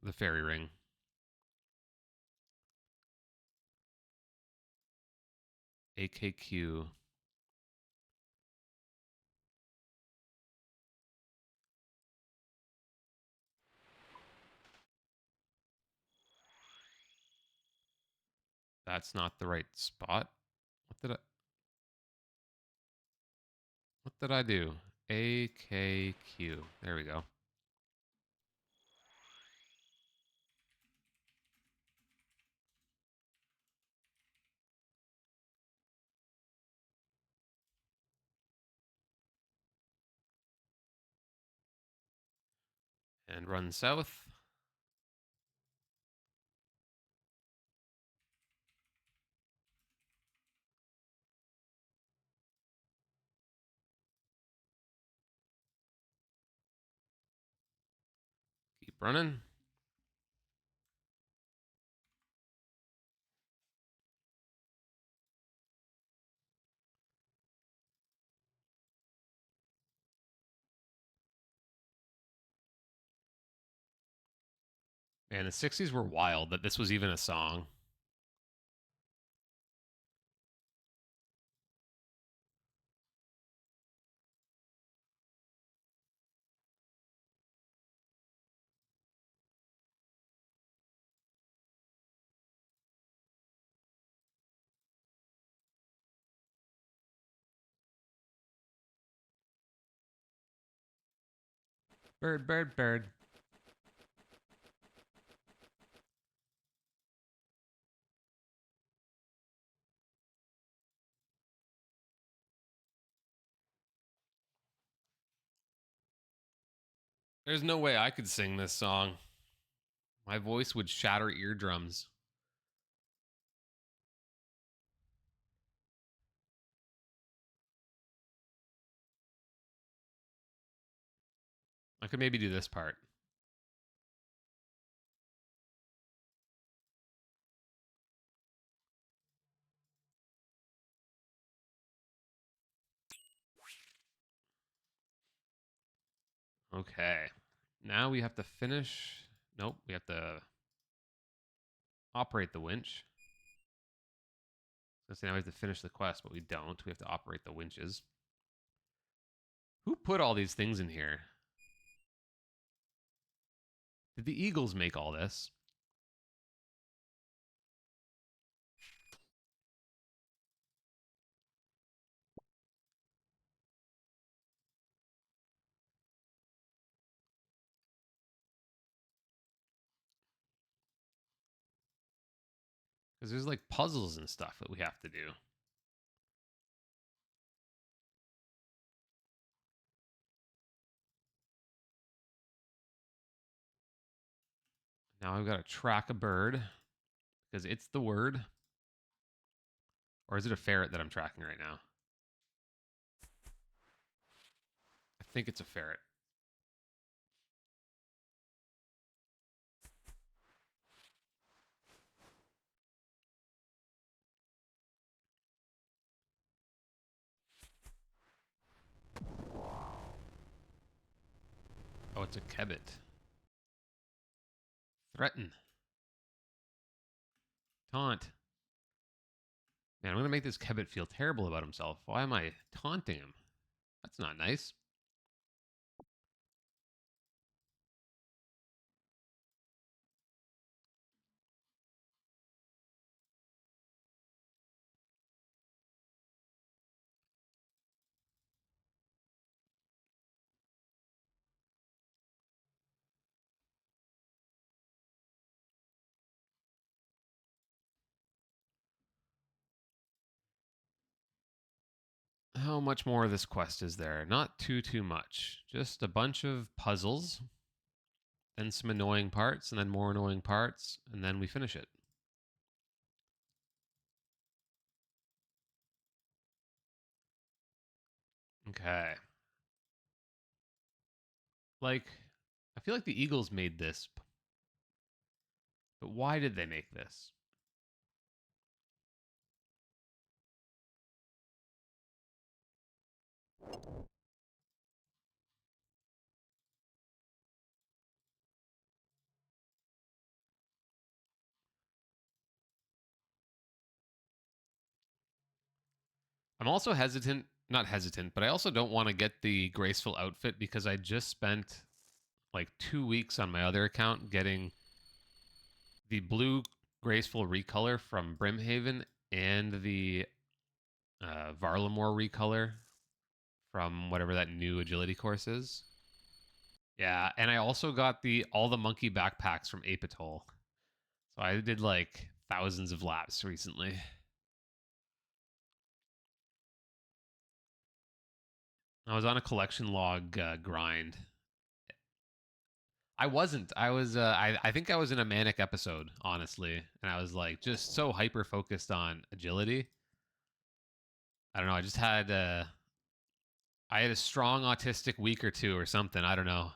the fairy ring. AKQ. That's not the right spot. What did I do? AKQ. There we go. And run south. Keep running. Man, the 60s were wild that this was even a song. Bird, bird, bird. There's no way I could sing this song. My voice would shatter eardrums. I could maybe do this part. Okay. Now we have to finish. Nope, we have to operate the winch. So now we have to finish the quest, but we don't. We have to operate the winches. Who put all these things in here? Did the Eagles make all this? Because there's like puzzles and stuff that we have to do. Now I've got to track a bird because it's the word. Or is it a ferret that I'm tracking right now? I think it's a ferret. Oh, it's a kebbit. Threaten. Taunt. Man, I'm going to make this kebbit feel terrible about himself. Why am I taunting him? That's not nice. How much more of this quest is there? Not too much. Just a bunch of puzzles, then some annoying parts, and then more annoying parts, and then we finish it. Okay. Like, I feel like the Eagles made this, but why did they make this? I'm also hesitant, not hesitant, but I also don't want to get the graceful outfit because I just spent like 2 weeks on my other account getting the blue graceful recolor from Brimhaven and the Varlamore recolor from whatever that new agility course is. Yeah, and I also got the all the monkey backpacks from Apatol. So I did like thousands of laps recently. I was on a collection log grind. I wasn't. I was. I think I was in a manic episode, honestly, and I was like just so hyper focused on agility. I don't know. I just had. I had a strong autistic week or two or something. I don't know.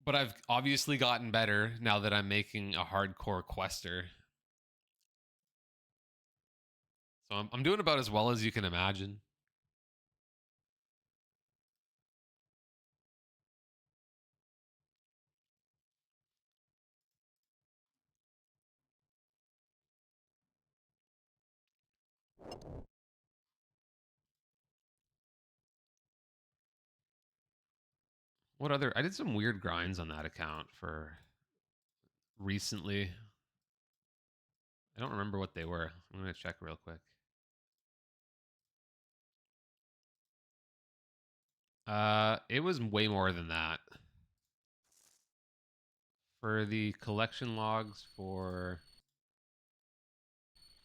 But I've obviously gotten better now that I'm making a hardcore quester. So I'm doing about as well as you can imagine. What other? I did some weird grinds on that account for recently. I don't remember what they were. I'm gonna check real quick. It was way more than that. For the collection logs for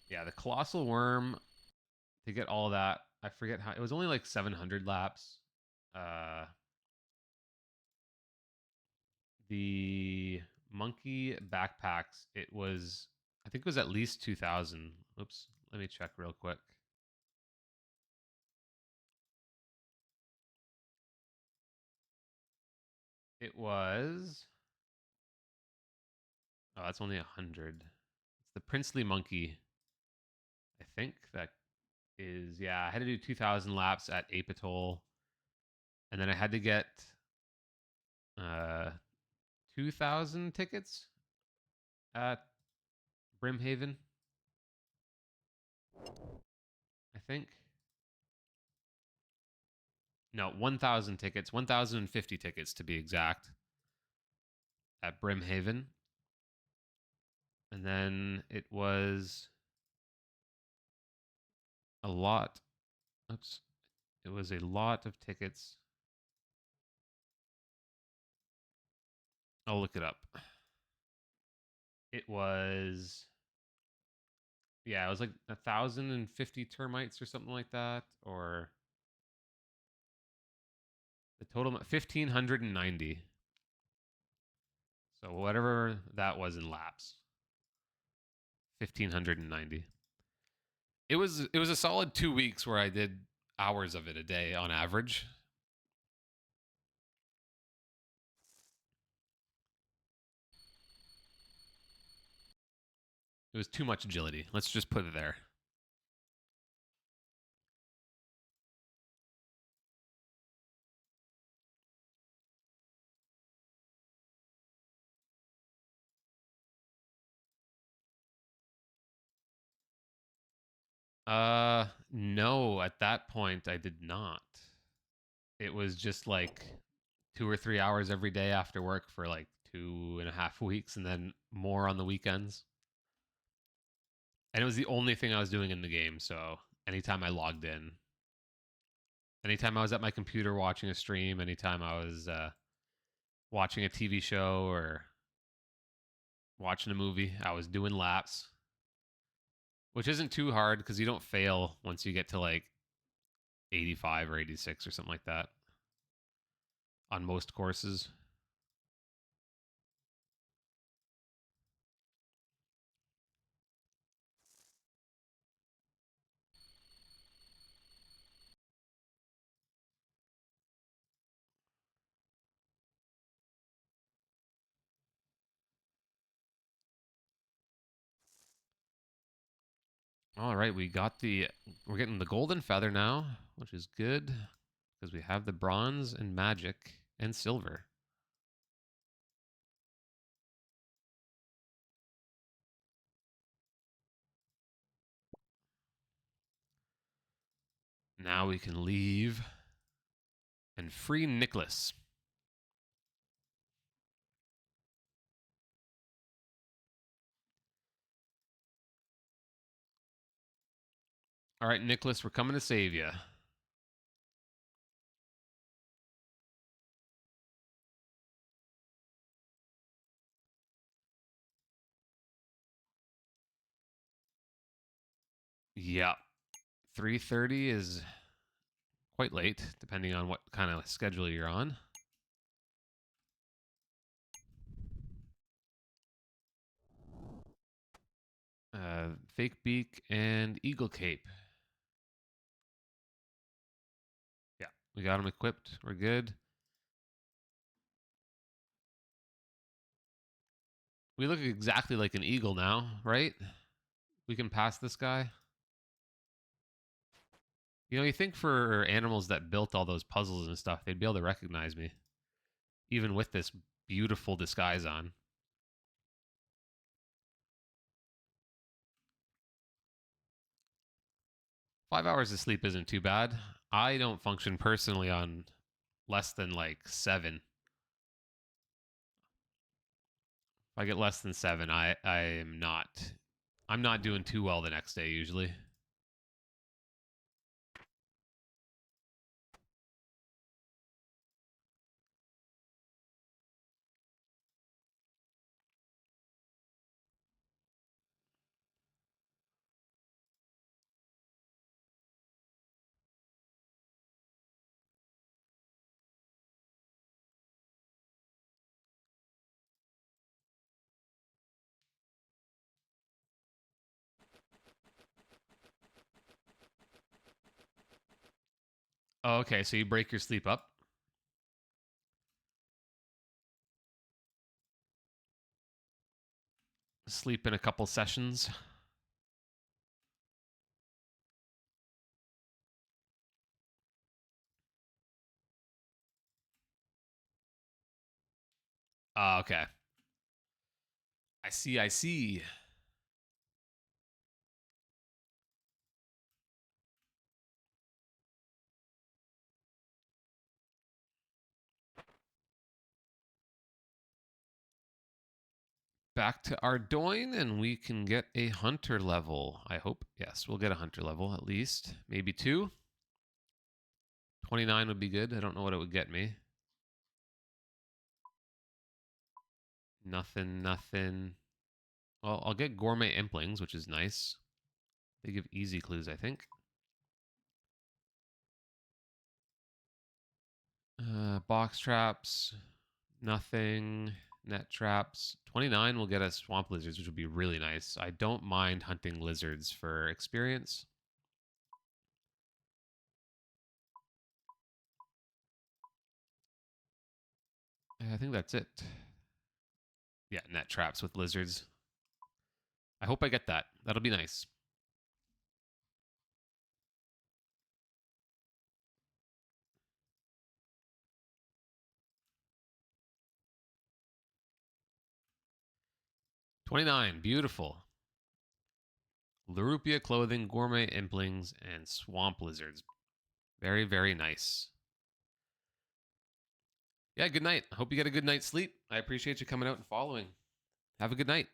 yeah, the colossal worm to get all that. I forget how it was only like 700 laps. Uh, the monkey backpacks, it was I think it was at least 2,000. Oops, let me check real quick. It was oh, that's only 100. It's the princely monkey. I think that is yeah. I had to do 2,000 laps at Apatol, and then I had to get uh 2,000 tickets at Brimhaven. I think no 1,000 tickets, 1,050 tickets to be exact at Brimhaven, and then it was a lot. Oops, it was a lot of tickets. I'll look it up. It was yeah, it was like 1,050 termites or something like that, or the total 1,590. So whatever that was in laps, 1,590. It was a solid 2 weeks where I did hours of it a day on average. It was too much agility. Let's just put it there. No, at that point I did not. It was just like 2 or 3 hours every day after work for like 2.5 weeks, and then more on the weekends. And it was the only thing I was doing in the game. So anytime I logged in, anytime I was at my computer watching a stream, anytime I was watching a TV show or watching a movie, I was doing laps, which isn't too hard because you don't fail once you get to like 85 or 86 or something like that on most courses. All right, we're getting the golden feather now, which is good because we have the bronze and magic and silver. Now we can leave and free Nicholas. All right, Nicholas, we're coming to save you. Yeah. 3:30 is quite late, depending on what kind of schedule you're on. Fake Beak and Eagle Cape. Yeah, we got them equipped. We're good. We look exactly like an eagle now, right? We can pass this guy. You know, you think for animals that built all those puzzles and stuff, they'd be able to recognize me, even with this beautiful disguise on. 5 hours of sleep isn't too bad. I don't function personally on less than like 7. If I get less than 7, I'm not doing too well the next day usually. Oh, okay, so you break your sleep up. Sleep in a couple sessions. Okay. I see. Back to Ardoin, and we can get a hunter level. I hope. Yes, we'll get a hunter level at least. Maybe 2. 29 would be good. I don't know what it would get me. Nothing, nothing. Well, I'll get gourmet implings, which is nice. They give easy clues, I think. Box traps. Nothing. Net traps. 29 will get us swamp lizards, which would be really nice. I don't mind hunting lizards for experience. I think that's it. Yeah, net traps with lizards. I hope I get that. That'll be nice. $29, beautiful. Larupia clothing, gourmet implings, and swamp lizards. Very, very nice. Yeah, good night. I hope you get a good night's sleep. I appreciate you coming out and following. Have a good night.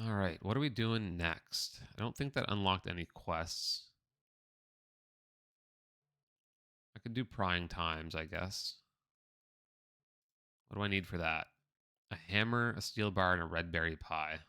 All right, what are we doing next? I don't think that unlocked any quests. I could do prying times, I guess. What do I need for that? A hammer, a steel bar, and a red berry pie.